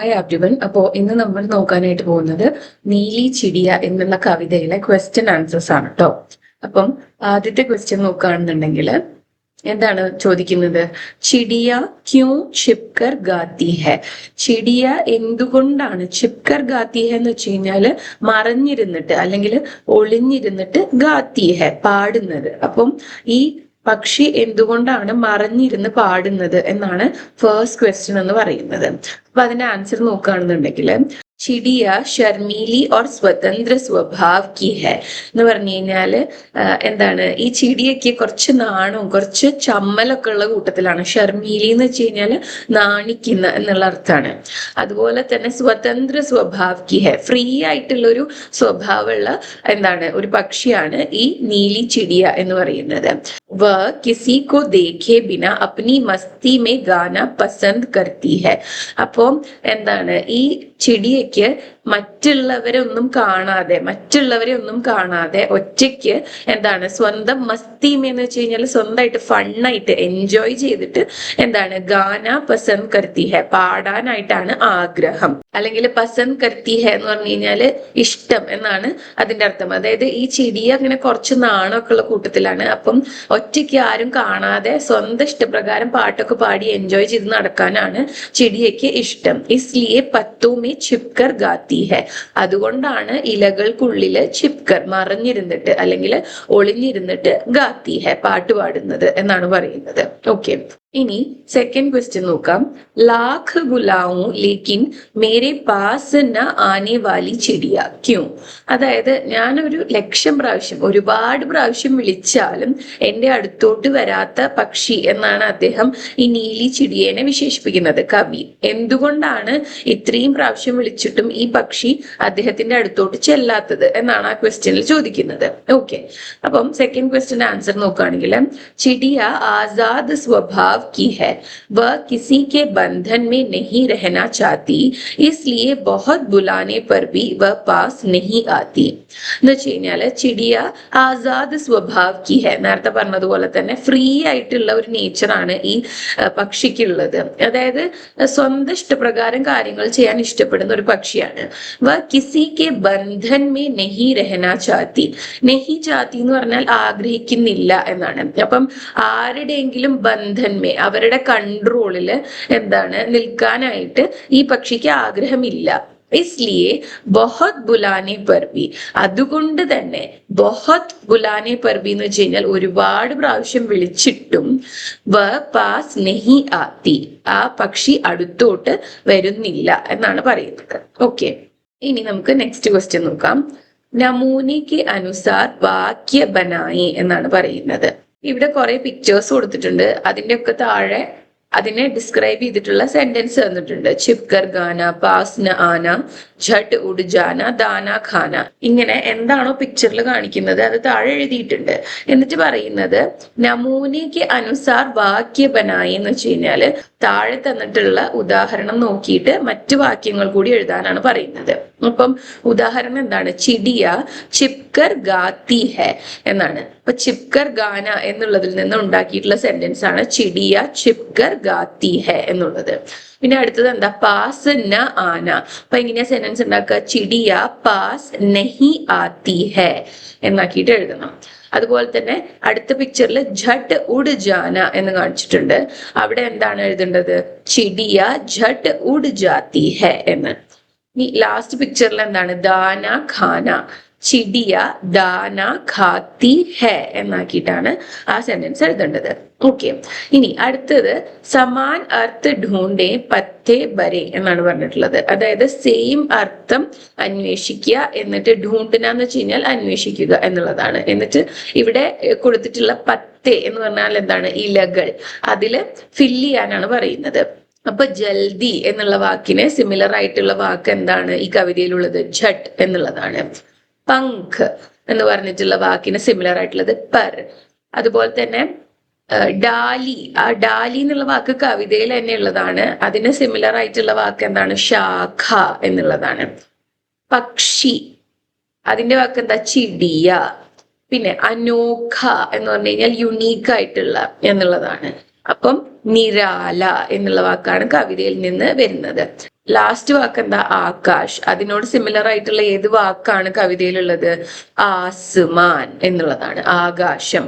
Hi everyone. അപ്പോൾ ഇന്ന് നമ്മൾ നോക്കാനായിട്ട് പോകുന്നത് നീലി ചിടിയ എന്നുള്ള കവിതയിലെ ക്വസ്റ്റ്യൻ ആൻസേഴ്സ് ആണ് കേട്ടോ. അപ്പം ആദ്യത്തെ ക്വസ്റ്റ്യൻ നോക്കുകയാണെന്നുണ്ടെങ്കിൽ എന്താണ് ചോദിക്കുന്നത്? ചിടിയ ക്യൂ ചിപ്കർ ഗാത്തി ഹെ. ചിടിയ എന്തുകൊണ്ടാണ് ചിപ്കർ ഗാത്തി ഹെ എന്ന് വെച്ച് കഴിഞ്ഞാല് മറഞ്ഞിരുന്നിട്ട് അല്ലെങ്കിൽ ഒളിഞ്ഞിരുന്നിട്ട് ഗാത്തി ഹെ പാടുന്നത്. അപ്പം ഈ പക്ഷി എന്തുകൊണ്ടാണ് മറഞ്ഞിരുന്ന് പാടുന്നത് എന്നാണ് ഫസ്റ്റ് ക്വസ്റ്റ്യൻ എന്ന് പറയുന്നത്. അപ്പൊ അതിന്റെ ആൻസർ നോക്കുകയാണെന്നുണ്ടെങ്കിൽ ചിടിയ ഷർമീലി ഓർ സ്വതന്ത്ര സ്വഭാവ് കി ഹെ എന്ന് പറഞ്ഞു കഴിഞ്ഞാല് എന്താണ്, ഈ ചിടിയൊക്കെ കുറച്ച് നാണവും കുറച്ച് ചമ്മലൊക്കെ ഉള്ള കൂട്ടത്തിലാണ്. ഷർമീലി എന്ന് വെച്ച് കഴിഞ്ഞാല് നാണിക്കുന്ന എന്നുള്ള അർത്ഥമാണ്. അതുപോലെ തന്നെ സ്വതന്ത്ര സ്വഭാവ് കി ഹെ, ഫ്രീ ആയിട്ടുള്ള ഒരു സ്വഭാവമുള്ള എന്താണ് ഒരു പക്ഷിയാണ് ഈ നീലി ചിടിയ എന്ന് പറയുന്നത്. വ കിസി കോ ദേഖെ ബിന അപ്നി മസ്തി മേ ഗാന പസന്ദ് കർത്തി ഹെ. അപ്പം എന്താണ്, ഈ ചിടിയയ്ക്ക് മറ്റുള്ളവരെ ഒന്നും കാണാതെ ഒറ്റയ്ക്ക് എന്താണ് സ്വന്തം മസ്തിമ എന്ന് വെച്ച് കഴിഞ്ഞാൽ സ്വന്തമായിട്ട് ഫണ്ണായിട്ട് എൻജോയ് ചെയ്തിട്ട് എന്താണ് ഗാന പസന്ദ് കർത്തി ഹെ, പാടാനായിട്ടാണ് ആഗ്രഹം. അല്ലെങ്കിൽ പസന്ദ് കർത്തി ഹെ എന്ന് പറഞ്ഞു കഴിഞ്ഞാല് ഇഷ്ടം എന്നാണ് അതിന്റെ അർത്ഥം. അതായത് ഈ ചിടിയ അങ്ങനെ കുറച്ച് നാണമൊക്കെ ഉള്ള കൂട്ടത്തിലാണ്. അപ്പം ഒറ്റയ്ക്ക് ആരും കാണാതെ സ്വന്തം ഇഷ്ടപ്രകാരം പാട്ടൊക്കെ പാടി എൻജോയ് ചെയ്ത് നടക്കാനാണ് ചിടിയയ്ക്ക് ഇഷ്ടം. ഇസ്ലിയെ പത്തൂമേ ചിപ്കർ ഗാത്തി ഹെ, അതുകൊണ്ടാണ് ഇലകൾക്കുള്ളില് ചിപ്കർ മറഞ്ഞിരുന്നിട്ട് അല്ലെങ്കിൽ ഒളിഞ്ഞിരുന്നിട്ട് ഗാത്തി ഹെ പാട്ടുപാടുന്നത് എന്നാണ് പറയുന്നത്. ഓക്കെ, ഇനി സെക്കൻഡ് ക്വസ്റ്റ്യൻ നോക്കാം. ലാഖ് ബുലാവൂ ലേക്കിൻ മേരെ പാസ് ന ആനെ വാലി ചിടിയ ക്യൂ. അതായത് ഞാനൊരു 1,00,000 പ്രാവശ്യം ഒരുപാട് പ്രാവശ്യം വിളിച്ചാലും എന്റെ അടുത്തോട്ട് വരാത്ത പക്ഷി എന്നാണ് അദ്ദേഹം ഈ നീലി ചിടിയേനെ വിശേഷിപ്പിക്കുന്നത് കവി. എന്തുകൊണ്ടാണ് ഇത്രയും പ്രാവശ്യം വിളിച്ചിട്ടും ഈ പക്ഷി അദ്ദേഹത്തിന്റെ അടുത്തോട്ട് ചെല്ലാത്തത് എന്നാണ് ആ ക്വസ്റ്റ്യനിൽ ചോദിക്കുന്നത്. ഓക്കെ, അപ്പം സെക്കൻഡ് ക്വസ്റ്റ്യന്റെ ആൻസർ നോക്കുകയാണെങ്കിൽ ചിടിയ ആസാദ് സ്വഭാവ് की है, वह किसी के बंधन में नहीं रहना चाहती, इसलिए बहुत बुलाने पर भी वह पास नहीं आती. എന്ന് വെച്ച് കഴിഞ്ഞാല് ചിടിയ ആസാദ് സ്വഭാവ് കി ഹെ, നേരത്തെ പറഞ്ഞതുപോലെ തന്നെ ഫ്രീ ആയിട്ടുള്ള ഒരു നേച്ചറാണ് ഈ പക്ഷിക്കുള്ളത്. അതായത് സ്വന്തം ഇഷ്ടപ്രകാരം കാര്യങ്ങൾ ചെയ്യാൻ ഇഷ്ടപ്പെടുന്ന ഒരു പക്ഷിയാണ്. വ കിസി കെ ബന്ധൻ മേ നഹി രഹന ചാത്തി. നഹി ചാത്തി എന്ന് പറഞ്ഞാൽ ആഗ്രഹിക്കുന്നില്ല എന്നാണ്. അപ്പം ആരുടെയെങ്കിലും ബന്ധന്മേ, അവരുടെ കൺട്രോളില് എന്താണ് നിൽക്കാനായിട്ട് ഈ പക്ഷിക്ക് ആഗ്രഹമില്ല. ഇസ്ലിയെ ബഹുത് ബുലാനെ പർബി, അതുകൊണ്ട് തന്നെ ബഹുത് ബുലാനെ പർബി എന്ന് വെച്ച് കഴിഞ്ഞാൽ ഒരുപാട് പ്രാവശ്യം വിളിച്ചിട്ടും വ പാസ് നെഹി ആത്തി, ആ പക്ഷി അടുത്തോട്ട് വരുന്നില്ല എന്നാണ് പറയുന്നത്. ഓക്കെ, ഇനി നമുക്ക് നെക്സ്റ്റ് ക്വസ്റ്റ്യൻ നോക്കാം. നമൂനയ്ക്ക് അനുസാർ വാക്യ ബനായി എന്നാണ് പറയുന്നത്. ഇവിടെ കുറെ പിക്ചേഴ്സ് കൊടുത്തിട്ടുണ്ട്. അതിന്റെ ഒക്കെ താഴെ അതിനെ ഡിസ്ക്രൈബ് ചെയ്തിട്ടുള്ള സെന്റൻസ് തന്നിട്ടുണ്ട്. ചിപ്കർ ഗാന, പാസ്ന ആന, ഝട്ട് ഉഡ് ജാന, ദാന ഖാന. ഇങ്ങനെ എന്താണോ പിക്ചറിൽ കാണിക്കുന്നത് അത് താഴെ എഴുതിയിട്ടുണ്ട്. എന്നിട്ട് പറയുന്നത് നമൂനയ്ക്ക് അനുസാർ വാക്യ ബനായി എന്ന് വെച്ച് കഴിഞ്ഞാല് താഴെ തന്നിട്ടുള്ള ഉദാഹരണം നോക്കിയിട്ട് മറ്റു വാക്യങ്ങൾ കൂടി എഴുതാനാണ് പറയുന്നത്. അപ്പം ഉദാഹരണം എന്താണ്? ചിടിയ ചിപ്കർ ഗാത്തി ഹെ എന്നാണ്. അപ്പൊ ചിപ്കർ ഗാന എന്നുള്ളതിൽ നിന്ന് ഉണ്ടാക്കിയിട്ടുള്ള സെന്റൻസ് ആണ് ചിടിയ ചിപ്കർ ഗാത്തി ഹെ എന്നുള്ളത്. പിന്നെ അടുത്തത് എന്താ? പാസ് ന ആന. അപ്പൊ എങ്ങനെയാ സെന്റൻസ് ഉണ്ടാക്കുക? ചിടിയ പാസ് നഹി ആത്തി ഹെ എന്നാക്കിയിട്ട് എഴുതണം. അതുപോലെ തന്നെ അടുത്ത പിക്ചറിൽ ഝട്ട് ഉഡ് ജാന എന്ന് കാണിച്ചിട്ടുണ്ട്. അവിടെ എന്താണ് എഴുതേണ്ടത്? ചിടിയ ഝട്ട് ഉഡ് ജാത്തി ഹെ എന്ന്. ഈ ലാസ്റ്റ് പിക്ചറിൽ എന്താണ്? ദാന ഖാന, ചിടിയ ദാന ഖാത്തി ഹെ എന്നാക്കിയിട്ടാണ് ആ സെന്റൻസ് എഴുതേണ്ടത്. ഓക്കെ, ഇനി അടുത്തത് സമാൻ അർത്ഥ ഢൂണ്ടെ പത്തേ ബരെ എന്നാണ് പറഞ്ഞിട്ടുള്ളത്. അതായത് സെയിം അർത്ഥം അന്വേഷിക്കുക, എന്നിട്ട് ഢൂണ്ട്ന എന്ന് വെച്ച് കഴിഞ്ഞാൽ അന്വേഷിക്കുക എന്നുള്ളതാണ്. എന്നിട്ട് ഇവിടെ കൊടുത്തിട്ടുള്ള പത്തേ എന്ന് പറഞ്ഞാൽ എന്താണ്? ഇലകൾ, അതില് ഫില്ല് ചെയ്യാനാണ് പറയുന്നത്. അപ്പൊ ജൽദി എന്നുള്ള വാക്കിന് സിമിലർ ആയിട്ടുള്ള വാക്ക് എന്താണ് ഈ കവിതയിലുള്ളത്? ഝട്ട് എന്നുള്ളതാണ്. പങ്ക് എന്ന് പറഞ്ഞിട്ടുള്ള വാക്കിന് സിമിലർ ആയിട്ടുള്ളത് പർ. അതുപോലെ തന്നെ ഡാലി, ആ ഡാലി എന്നുള്ള വാക്ക് കവിതയിൽ തന്നെ ഉള്ളതാണ്. അതിന് സിമിലർ ആയിട്ടുള്ള വാക്ക് എന്താണ്? ശാഖ എന്നുള്ളതാണ്. പക്ഷി, അതിന്റെ വാക്ക് എന്താ? ചിടിയ. പിന്നെ അനോഖ എന്ന് പറഞ്ഞു കഴിഞ്ഞാൽ യുണീക്ക് ആയിട്ടുള്ള എന്നുള്ളതാണ്. അപ്പം നിരാല എന്നുള്ള വാക്കാണ് കവിതയിൽ നിന്ന് വരുന്നത്. ലാസ്റ്റ് വാക്ക് എന്താ? ആകാശ്. അതിനോട് സിമിലർ ആയിട്ടുള്ള ഏത് വാക്കാണ് കവിതയിലുള്ളത്? ആസ്മാൻ എന്നുള്ളതാണ്, ആകാശം.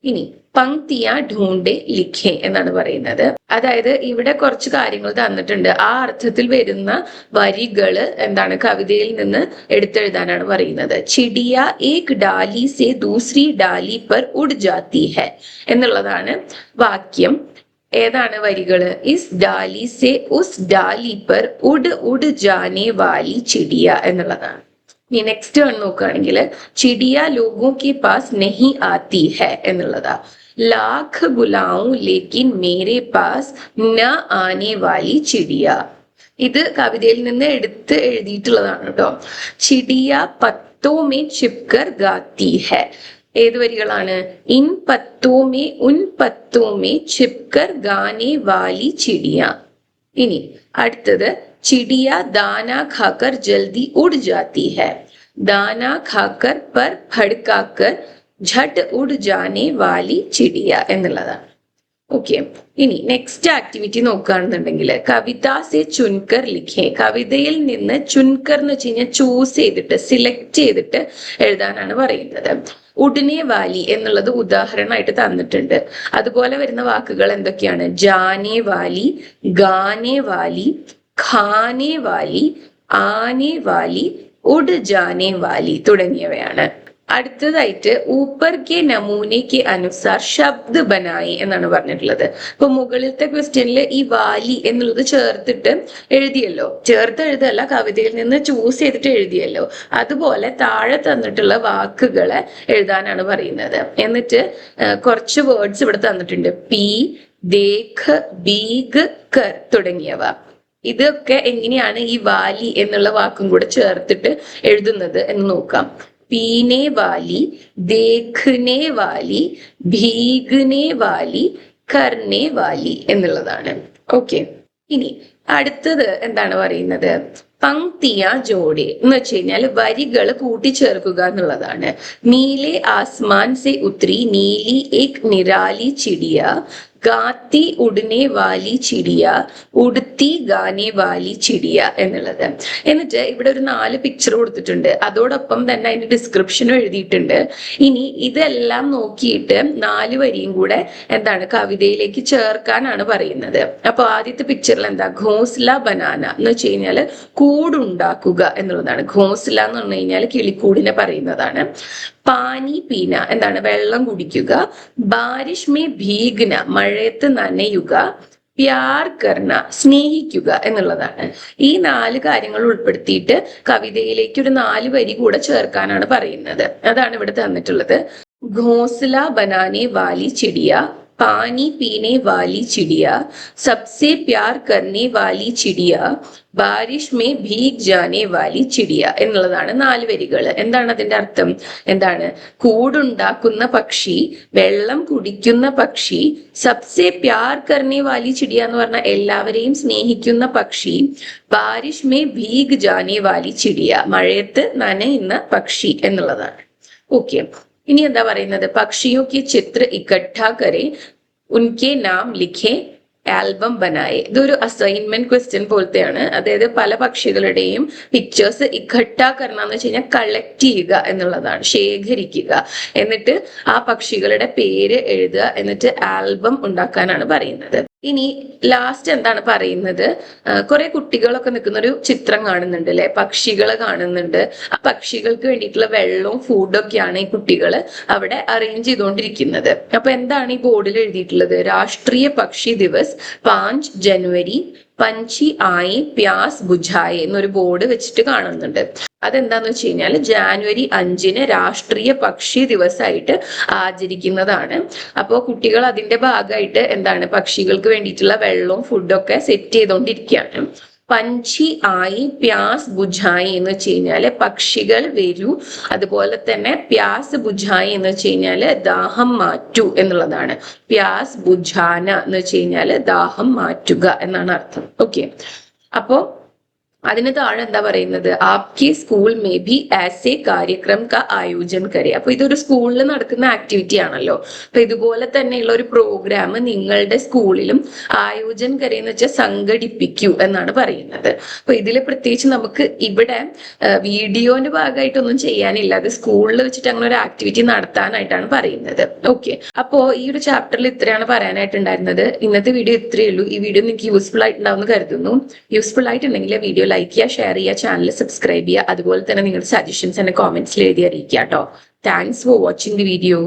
ഇനി പങ്ക്തിയ ഢൂണ്ടെ ലിഖെ എന്നാണ് പറയുന്നത്. അതായത് ഇവിടെ കുറച്ച് കാര്യങ്ങൾ തന്നിട്ടുണ്ട്, ആ അർത്ഥത്തിൽ വരുന്ന വരികള് എന്താണ് കവിതയിൽ നിന്ന് എടുത്തെഴുതാനാണ് പറയുന്നത്. ചിടിയ ഏക് ഡാലി സെ ദൂസരി ഡാലി പർ ഉഡ് ജാത്തി ഹെ എന്നുള്ളതാണ് വാക്യം. ഏതാണ് വരികള്? ഇസ് ഡാലി സെ ഉസ് ഡാലി പർ ഉഡ് ഉഡ് ജാനെ വാലി ചിടിയ എന്നുള്ളതാണ്. ഇനി നെക്സ്റ്റ് വൺ നോക്കുകയാണെങ്കിൽ ചിടിയ ലോഗോ കെ പാസ് നെഹി ആത്തി ഹെ എന്നുള്ളതാ. ലാഖ് ബുലാവും ലേക്കിൻ മേരെ പാസ് ന ആനെ വാലി ചിടിയ. ഇത് കവിതയിൽ നിന്ന് എടുത്ത് എഴുതിയിട്ടുള്ളതാണ് കേട്ടോ. ചിടിയ പത്തോ മേ ചിപ്കർ ഗാത്തി ഹെ. ഏത് വരികളാണ്? ഇൻ പത്തോ മേ ഉൻ പത്തോ മേ ചിപ്കർ ഗാനെ വാലി ചിടിയ. ഇനി അടുത്തത് ചിടിയ ദാന ഖാക്കർ ജൽദി ഉड़ जाती है, दाना खाकर पर फड़काकर झट उड़ जाने वाली चिड़िया എന്നുള്ളതാണ്. ഓക്കെ, ഇനി നെക്സ്റ്റ് ആക്ടിവിറ്റി നോക്കുകയാണെന്നുണ്ടെങ്കിൽ കവിത സെ ചുൻകർ ലിഖേ. കവിതയിൽ നിന്ന് ചുൻകർ എന്ന് വെച്ച് കഴിഞ്ഞാൽ ചൂസ് ചെയ്തിട്ട് സിലക്ട് ചെയ്തിട്ട് എഴുതാനാണ് പറയുന്നത്. ഉടനെ വാലി എന്നുള്ളത് ഉദാഹരണമായിട്ട് തന്നിട്ടുണ്ട്. അതുപോലെ വരുന്ന വാക്കുകൾ എന്തൊക്കെയാണ്? ജാനെ വാലി, ഗാനെ വാലി, ഖാനെ വാലി, ആനെ വാലി, ഉഡ് ജാനെ വാലി തുടങ്ങിയവയാണ്. അടുത്തതായിട്ട് ഊപ്പർ കെ നമൂനെ കെ അനുസാർ ശബ്ദ ബനായി എന്നാണ് പറഞ്ഞിട്ടുള്ളത്. ഇപ്പൊ മുകളിലത്തെ ക്വസ്റ്റ്യനിൽ ഈ വാലി എന്നുള്ളത് ചേർത്തിട്ട് എഴുതിയല്ലോ, ചേർത്ത് എഴുതല്ല, കവിതയിൽ നിന്ന് ചൂസ് ചെയ്തിട്ട് എഴുതിയല്ലോ. അതുപോലെ താഴെ തന്നിട്ടുള്ള വാക്കുകളെ എഴുതാനാണ് പറയുന്നത്. എന്നിട്ട് കുറച്ച് വേർഡ്സ് ഇവിടെ തന്നിട്ടുണ്ട്, പി, ദേഖ്, ബീഗ്, കർ തുടങ്ങിയവ. ഇതൊക്കെ എങ്ങനെയാണ് ഈ വാലി എന്നുള്ള വാക്കും കൂടെ ചേർത്തിട്ട് എഴുതുന്നത് എന്ന് നോക്കാം. പീനെ വാലി, ദേഖ്നെ വാലി, ഭീഗ്നെ വാലി, കർനെ വാലി എന്നുള്ളതാണ്. ഓക്കെ, ഇനി അടുത്തത് എന്താണ് പറയുന്നത്? പങ്ക്തിയ ജോഡെ എന്ന് വെച്ച് കഴിഞ്ഞാൽ വരികൾ കൂട്ടിച്ചേർക്കുക എന്നുള്ളതാണ്. നീലെ ആസ്മാൻ സെ ഉത്രി നീലി ഏക് നിരാലി ചിടിയ, ഗാത്തി ഉടനെ വാലി ചിടിയ, ഉടുത്തി ഗാനെ വാലി ചിടിയ എന്നുള്ളത്. എന്നിട്ട് ഇവിടെ ഒരു 4 പിക്ചർ കൊടുത്തിട്ടുണ്ട്, അതോടൊപ്പം തന്നെ അതിന്റെ ഡിസ്ക്രിപ്ഷനും എഴുതിയിട്ടുണ്ട്. ഇനി ഇതെല്ലാം നോക്കിയിട്ട് 4 വരിയും കൂടെ എന്താണ് കവിതയിലേക്ക് ചേർക്കാനാണ് പറയുന്നത്. അപ്പൊ ആദ്യത്തെ പിക്ചറിൽ എന്താ? ഘോസ്ല ബനാന എന്ന് വെച്ച് കഴിഞ്ഞാല് കൂടുണ്ടാക്കുക എന്നുള്ളതാണ്. ഘോസ്ല എന്ന് പറഞ്ഞു കഴിഞ്ഞാൽ കിളിക്കൂടിനെ പറയുന്നതാണ്. പാനി പീന എന്താണ്? വെള്ളം കുടിക്കുക. ബാരിഷ് മേ ഭീഗ്ന മഴയത്ത് നനയുക. പ്യാർ കർണ സ്നേഹിക്കുക എന്നുള്ളതാണ്. ഈ 4 കാര്യങ്ങൾ ഉൾപ്പെടുത്തിയിട്ട് കവിതയിലേക്ക് ഒരു 4 വരി കൂടെ ചേർക്കാനാണ് പറയുന്നത്. അതാണ് ഇവിടെ തന്നിട്ടുള്ളത്. ഘോസ്ല ബനാനെ വാലി ചിടിയ, പാനി പീനെ Valley ചിടിയ, Sabse Pyaar കർനെ Valley ചിടിയ, ബാരിഷ് may ഭീഗ് Jane Valley ചിടിയ എന്നുള്ളതാണ് 4 വരികൾ. എന്താണ് അതിന്റെ അർത്ഥം? എന്താണ്? കൂടുണ്ടാക്കുന്ന പക്ഷി, വെള്ളം കുടിക്കുന്ന പക്ഷി, സബ്സെ പ്യാർ കർനെ വാലി ചിടിയ എന്ന് പറഞ്ഞാൽ എല്ലാവരെയും സ്നേഹിക്കുന്ന പക്ഷി, ബാരിഷ് മേ ഭീഗ് ജാനെ വാലി ചിടിയ മഴയത്ത് നനയുന്ന പക്ഷി എന്നുള്ളതാണ്. ഓക്കെ, ഇനി എന്താ പറയുന്നത്? പക്ഷിയോ കി ചിത്ര ഇക്കട്ടാ കരെ, ഉൻകെ നാം ലിഖെ, ആൽബം ബനായെ. ഇതൊരു അസൈൻമെന്റ് ക്വസ്റ്റ്യൻ പോലത്തെയാണ്. അതായത് പല പക്ഷികളുടെയും പിക്ചേഴ്സ് ഇക്കട്ടാ കർണ എന്ന് വെച്ച് കഴിഞ്ഞാൽ കളക്ട് ചെയ്യുക എന്നുള്ളതാണ്, ശേഖരിക്കുക. എന്നിട്ട് ആ പക്ഷികളുടെ പേര് എഴുതുക, എന്നിട്ട് ആൽബം ഉണ്ടാക്കാനാണ് പറയുന്നത്. ഇനി ലാസ്റ്റ് എന്താണ് പറയുന്നത്? കുറെ കുട്ടികളൊക്കെ നിൽക്കുന്ന ഒരു ചിത്രം കാണുന്നുണ്ട് അല്ലെ, പക്ഷികളെ കാണുന്നുണ്ട്. ആ പക്ഷികൾക്ക് വേണ്ടിയിട്ടുള്ള വെള്ളവും ഫുഡും ഒക്കെയാണ് ഈ കുട്ടികൾ അവിടെ അറേഞ്ച് ചെയ്തുകൊണ്ടിരിക്കുന്നത്. അപ്പൊ എന്താണ് ഈ ബോർഡിൽ എഴുതിയിട്ടുള്ളത്? രാഷ്ട്രീയ പക്ഷി ദിവസ് 5 ജനുവരി പഞ്ചി ആയി പ്യാസ് ബുझായെ എന്നൊരു ബോർഡ് വെച്ചിട്ട് കാണുന്നുണ്ട്. അതെന്താന്ന് വെച്ച് കഴിഞ്ഞാൽ ജാനുവരി 5 രാഷ്ട്രീയ പക്ഷി ദിവസമായിട്ട് ആചരിക്കുന്നതാണ്. അപ്പോൾ കുട്ടികൾ അതിന്റെ ഭാഗമായിട്ട് എന്താണ് പക്ഷികൾക്ക് വേണ്ടിയിട്ടുള്ള വെള്ളവും ഫുഡും ഒക്കെ സെറ്റ് ചെയ്തുകൊണ്ടിരിക്കുകയാണ്. പഞ്ചി ആയി പ്യാസ് ബുझായി എന്ന് വെച്ച് കഴിഞ്ഞാല് പക്ഷികൾ വരൂ, അതുപോലെ തന്നെ പ്യാസ് ബുझായി എന്ന് വെച്ച് കഴിഞ്ഞാല് ദാഹം മാറ്റൂ എന്നുള്ളതാണ്. പ്യാസ് ബുझാന എന്ന് വെച്ച് കഴിഞ്ഞാല് ദാഹം മാറ്റുക എന്നാണ് അർത്ഥം. ഓക്കെ, അപ്പോ അതിന് താഴെ എന്താ പറയുന്നത്, ആപ്കെ സ്കൂൾ മേ ബി ആസ് എ കാര്യക്രം ക ആയോജൻ കരെ. അപ്പൊ ഇതൊരു സ്കൂളിൽ നടക്കുന്ന ആക്ടിവിറ്റി ആണല്ലോ. അപ്പൊ ഇതുപോലെ തന്നെയുള്ള ഒരു പ്രോഗ്രാം നിങ്ങളുടെ സ്കൂളിലും ആയോജൻ കരെ എന്ന് വെച്ചാൽ സംഘടിപ്പിക്കൂ എന്നാണ് പറയുന്നത്. അപ്പൊ ഇതിൽ പ്രത്യേകിച്ച് നമുക്ക് ഇവിടെ വീഡിയോന്റെ ഭാഗമായിട്ടൊന്നും ചെയ്യാനില്ല, അത് സ്കൂളിൽ വെച്ചിട്ട് അങ്ങനെ ഒരു ആക്ടിവിറ്റി നടത്താനായിട്ടാണ് പറയുന്നത്. ഓക്കെ, അപ്പോ ഈ ഒരു ചാപ്റ്ററിൽ ഇത്രയാണ് പറയാനായിട്ടുണ്ടായിരുന്നത്. ഇന്നത്തെ വീഡിയോ ഇത്രയേ ഉള്ളൂ. ഈ വീഡിയോ നിങ്ങൾക്ക് യൂസ്ഫുൾ ആയിട്ടുണ്ടാവുമെന്ന് കരുതുന്നു. യൂസ്ഫുൾ ആയിട്ടുണ്ടെങ്കിൽ വീഡിയോ ലൈക്ക് ചെയ്യുക, ഷെയർ ചെയ്യുക, ചാനൽ സബ്സ്ക്രൈബ് ചെയ്യുക. അതുപോലെ തന്നെ നിങ്ങളുടെ സജഷൻസ് എന്നെ കോമെന്റ്സിൽ എഴുതി അറിയിക്കുക കേട്ടോ. Thanks for watching the video.